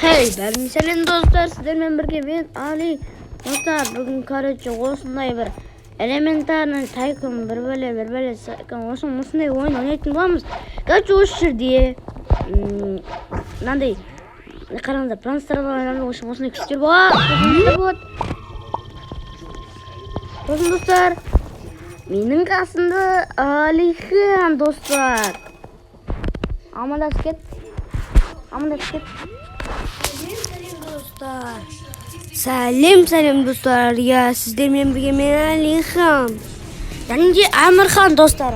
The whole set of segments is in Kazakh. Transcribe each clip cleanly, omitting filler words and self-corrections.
Сәлем достар, сіздермен бірге мен Али. Достар, бүгін осындай бір элементарный тайкун бір бөле осындай ойын ойнайтын боламыз. Осы жерде мынандай қараңыздар, трансформерлар осындай күштер болады. Достар, менің қасымда Алихан достар. Амандасып кет. Сәлем достар. Я сіздермен бірге мен Алихан. Және де Амирхан достар.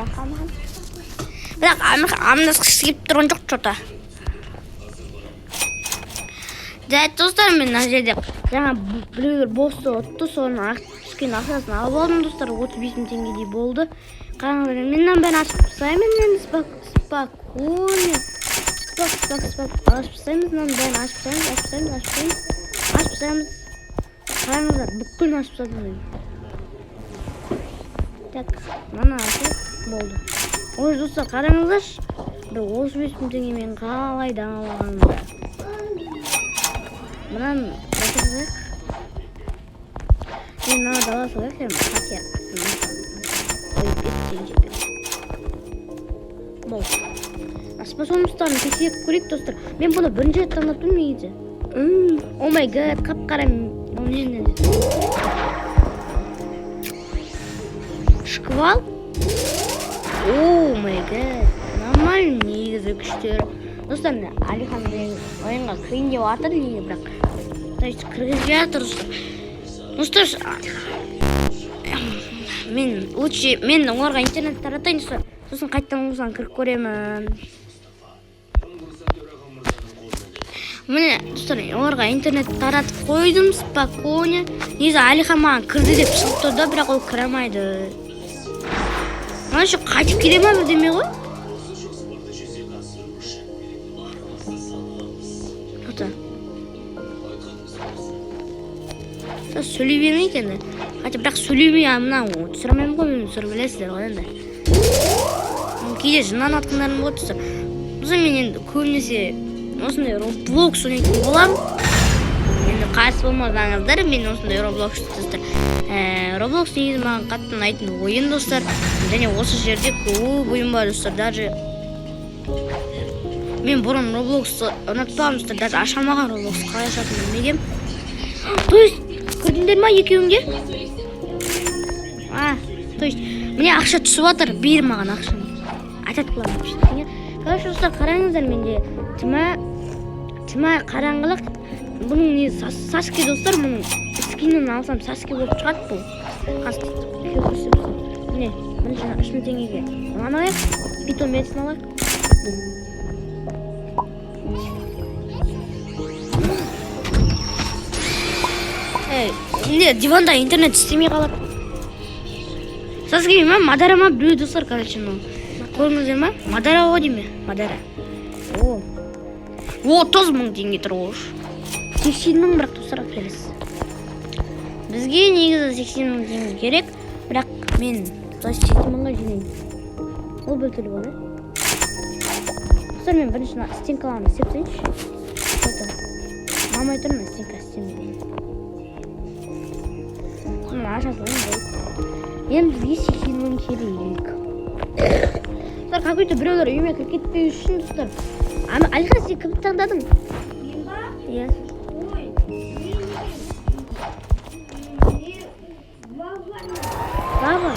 Бірақ Амирхан амандасқысы келіп тұрған жоқ что-то. Жайт достар, мен мына жерде жаңа біреулер босты отты, соның түскен ақшасын алып алдым достар. 35.000 теңгедей болды. Қараңыздар, менен бәрін ашып тастаймын. Мен спокойно ашып тастаймыз. Бәрін ашып тастаймыз. Қараңыздар, бүкілін ашып тастадым. Так, мана ашып болды. Ой достар, қараңыздар, 35.000 теңгемен қалай дамалағанымды. Мынан басырсақ, мен мына дала салайық, қатия болды. Способностарын тексеріп көрейік достар. Мен бұны бірінші рет таңдаттым негізі. О май гад, қап-қара шквал. О май гад, нормально негізі күштері. Достар, Алихан ойынға кірейін деп атыр негізі, бірақ кіргізіп жатыр. Достар, мен оларға интернет таратайын достар. Сосын қайттан осыған кіріп көремін. Міне достар, оларға интернет таратып қойдым спокойно. Негізі Алихан маған кірді деп шығып тұрды, бірақ ол кіремайды. Мына еще қайтып келе ма бірдеме ғой? Сөйлей бермейді енді. Хотя бірақ сөйлемей мына түсіремеймін ғой, мен түсіріп білесіздер ғой енді. Кейде жыннан атқандарым болады достар. Мен енді көбінесе осындай Roblox ойнайтын болам. Енді қарсы болмағаныңыздар, мен осындай Roblox достар. Roblox негізі маған қатты ұнайтын ойын достар. Және осы жерде көп ойын бар достар. Даже мен бұрын Roblox'ты ұнатпағым достар. Даже аша алмаған Roblox қалай ашатынын білмегем. То есть көрдіңдер ма екеуіңде? То есть міне ақша түсіп жатыр, бер маған ақшаны. Айтат қыламын. Короче достар, қараңыздар, менде тіма қараңғылық. Бұның не Саске достар, бұның скинін алсам Саске болып шығады бұл. Міне, бұны жаңа 3.000 теңгеге оған алайық, питон метсін алайық. Енді диванда интернет істемей қалады. Саске ма, Мадара ма, біреу достар, короче, көріңіздер ма? Мадара ғой дейме? Мадара. 30.000 теңге тұр ош. 80.000 бірақ достар келесі. Бізге негізі 80.000 теңге керек, бірақ мен 80.000-ға жинаймын. Ол бөлтілі болды. Достар, мен бірінші стенкаларымды істептейінші. Мамай тұрмын, стенка істемейді. Ашасылым болды. Енді бізге 80.000 керек. Достар, какой-то біреулер үйіме кіріп кетпей үшін достар. Алихан, сен кімді таңдадың? Мен ба? Иә. Ой, Баба.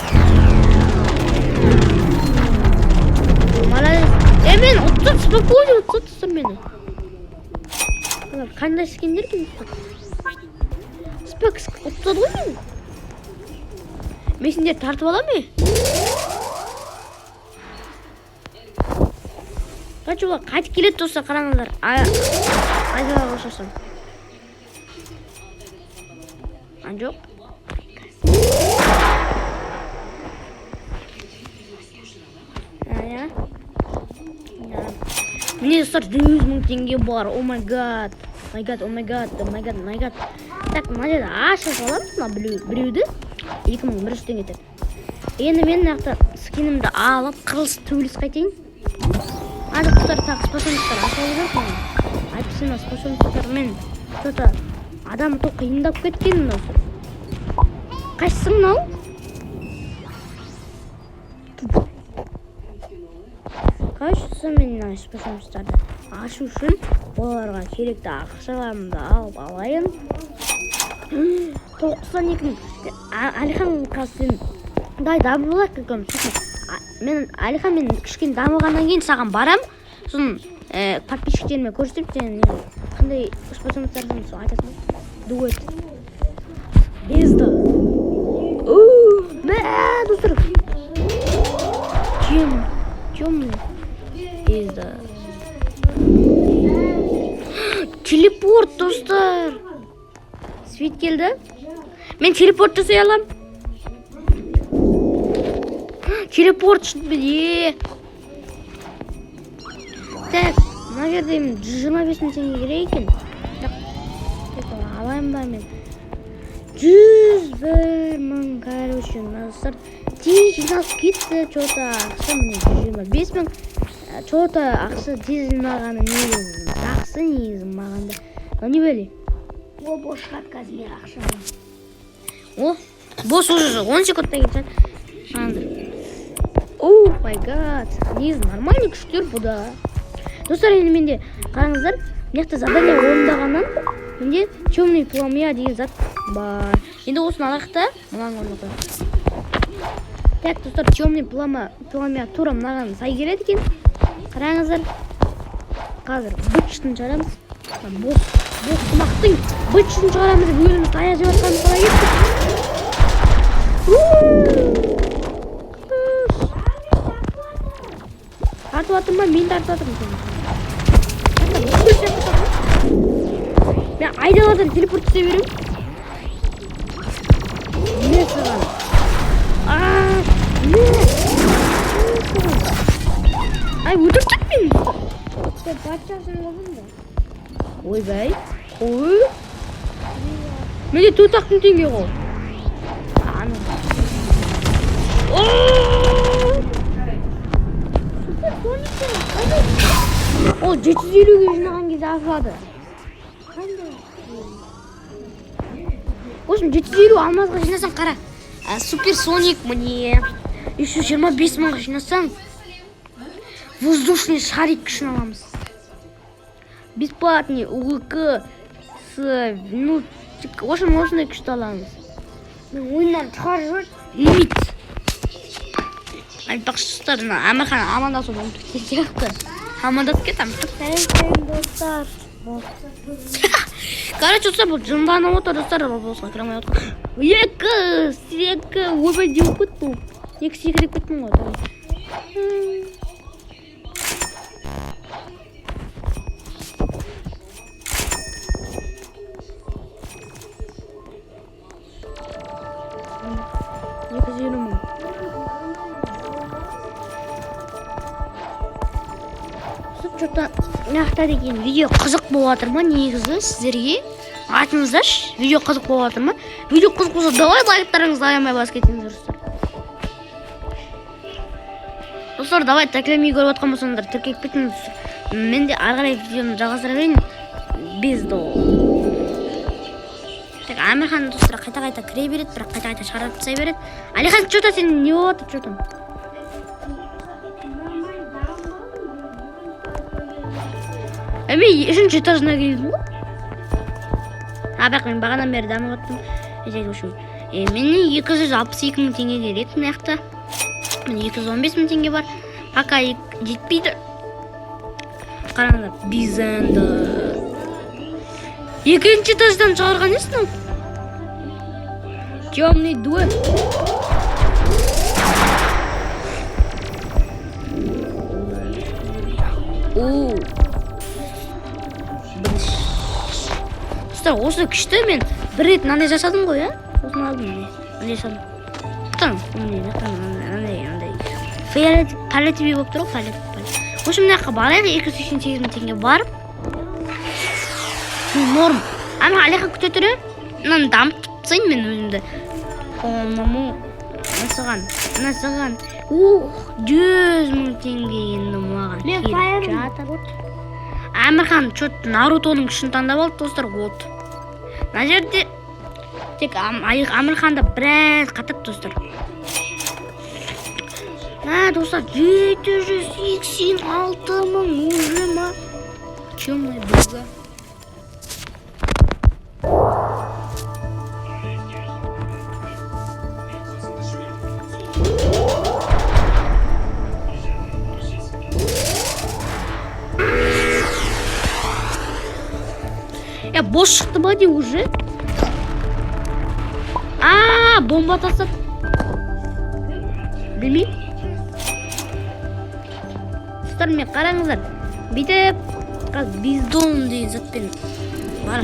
Молодец. Мен ұттыр, спокойно ұттыр достар мені. Қандай скендер кен достар? Спок ұттады ғой мені. Мен сендер тартып алам ме? Қачуға қайтып келеді достар, қараңыздар. Айдаға қошасам. Жоқ. Міне достар, 100.000 теңге бар. О май гад. Так, мына жерде аша саламын біреуді. 2.100 теңге етеді. Енді мен нақты скинімді алып, қырылыс төгіліс қайтайын. Достар, так, спасибо, аша олып дұрыс емес қосымшалар мен что-то адамды қиындап кеткен осы. Қайсың мынау? Қайсысы мен қосымшаларды ашу үшін оларға керекті ақшаларымды алып алайын. 92 Алихан қазір дай дамы болады екен. Мен Алихан мен кішкене дамығаннан кейін саған барам. Сосын подписчиктеріме көрсетіп сен қандай способностьтарың сол айтасың ба? Дуэт. Безда. Мә, достар. Чем? Безда. Телепорт, достар. Свет келді. Мен телепорт жасай аламын. Телепорт шынымен. Так, мына жерде 125 мың теңге керек екен. Алайын ба мен? 101 мың, короче, достар. Тез жиналып кетті, что-то ақша міне 125 мың. Что-то ақша тез жиналғаны негізі. Жақсы негізі мағанда. Не бәле? О, бос шығады қазір мен ақша. О, бос уже 10 секундта кетеді. О, май гад. Негізі нормальный күштер бұда. Достар, енді менде қараңыздар, мықты задание орындағаннан менде темный пламя деген зат бар. Енді осыны алайық та, мынаны орындайық. Так, достар, темный пламя тура мынаған сай келеді екен. Қараңыздар. Қазір бычтын шығарамыз. Бос қымақтың бычтын шығарамыз деп өліміз таяқ жеп жатқанымыз қалай кетті. Тартып жатырмын ба? Мен тартып жатырмын. Мен айдалардан телепорт істей беремін. Не саған? Ай, өтіртіп мен. Сен батшасын болдың ба? Ой, бәй. Ой. Менде 4 мың теңге қол. Ол 750-ге жинаған кезде ашылады. В общем, 750 алмазға жинасаң қара. Супер Соник мне. Еще 25 мыңға жинасаң воздушный шарик күшін аламыз. Бесплатный УГК с... Ну, в общем, осындай күшті аламыз. Мен ойыннан шығарып лимит. Айтпақшыстар, Амархан амандасып ұмытып кетті. Амандасып кетті. Сәлем, достар. Короче, достар, бұл жынданып отыр, достар, болысқа кірамай отыр. Екі, ойбай деп кеттім. Екі секіріп кеттім ғой. Что-то мақта деген видео қызық болып жатыр ма негізі сіздерге? Айтыңыздаршы, видео қызық болып жатыр ма? Видео қызық болса, давай лайктарыңызды аямай басып кетіңіздер, достар. Достар, давай тәклемей көріп отқан болсаңдар, тіркеліп кетіңіз. Мен де ары қарай видеоны жалғастыра берейін. Бездо. Так, Амархан достар қайта-қайта кіре береді, бірақ қайта-қайта шығарып тастай береді. Алихан, что-то сен не отыр, что-то? Мен үшінші этажына келдім ғой. Бірақ мен бағадан бері дамып отырмын. Менің 262 мың теңге керек мына жақта. Мен 215 мың теңге бар. Пока жетпейді. Қараңдар, Бизанда. Екінші этаждан шығарған несін ол? Темный дуэт. Осы күшті мен бір рет мынандай жасадым ғой, Осыны алдым. Мынандай жасадым. Палетовый болып тұр ғой, палет. Осы мына жаққа барайық, 288 мың теңге барып. Норм. Ама Алихан күте түрі, мынаны дамытып тастайын мен өзімді. Насыған. 100 мың теңге енді маған келіп жатыр. Амирхан чөт Нарутоның күшін таңдап алды достар. Вот. Мына жерде тек Амирханда біраз қатып достар. Достар 786 мың уже ма? Чёмный бога. Бос шықты ба де уже? Бомба тастады. Білмеймін. Достар, мен қараңыздар. Бүйтіп, қазір бездом деген затпен бар.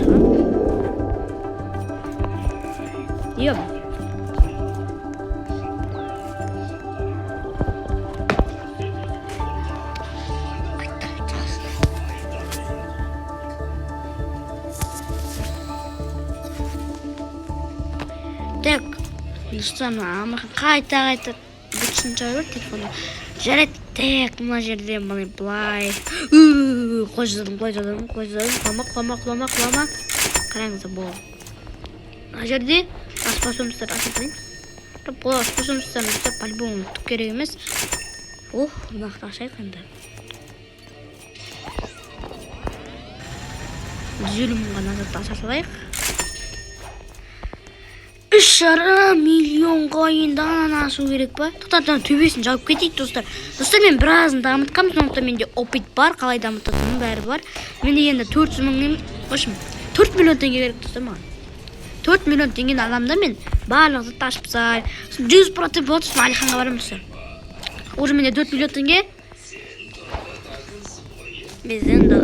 Еп. Так, достар, қайта бүксін жайлар телефонда. Жарайды, так, мына жерде былай. Қой жазадым. Құлама. Қараңыздар, бол. Мына жерде способностьтар ашатайын. Бұл способностьтар по-любому түк керек емес. Нақты ашайық енді. 150 мыңға назад аша салайық. 3,5 миллионға енді ашу керек па? Тоқтатан төбесін жауып кетейік достар. Достар, мен біразын дамытқам, сондықтан менде опыт бар, қалай дамытатының бәрі бар. Менде енді 400 мың, 4 миллион теңге керек достар маған. 4 миллион теңгені аламда мен барлық затты ашып сай. 100% болады, сосын Алиханға барамын достар. Уже менде 4 миллион теңге. Біз енді...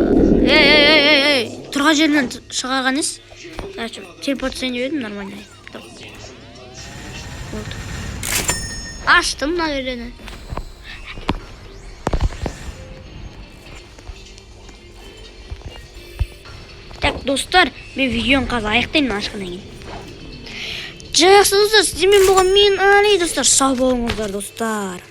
Тұрған жерінен шығарған ес. Телепорт сен едім, нормально. Açtım lan öyleni. Так, достар, мен видеоны қазір аяқтаймын ашқаннан кейін. Жақсы достар, сіздермен болған мен Али достар, сау болыңыздар достар.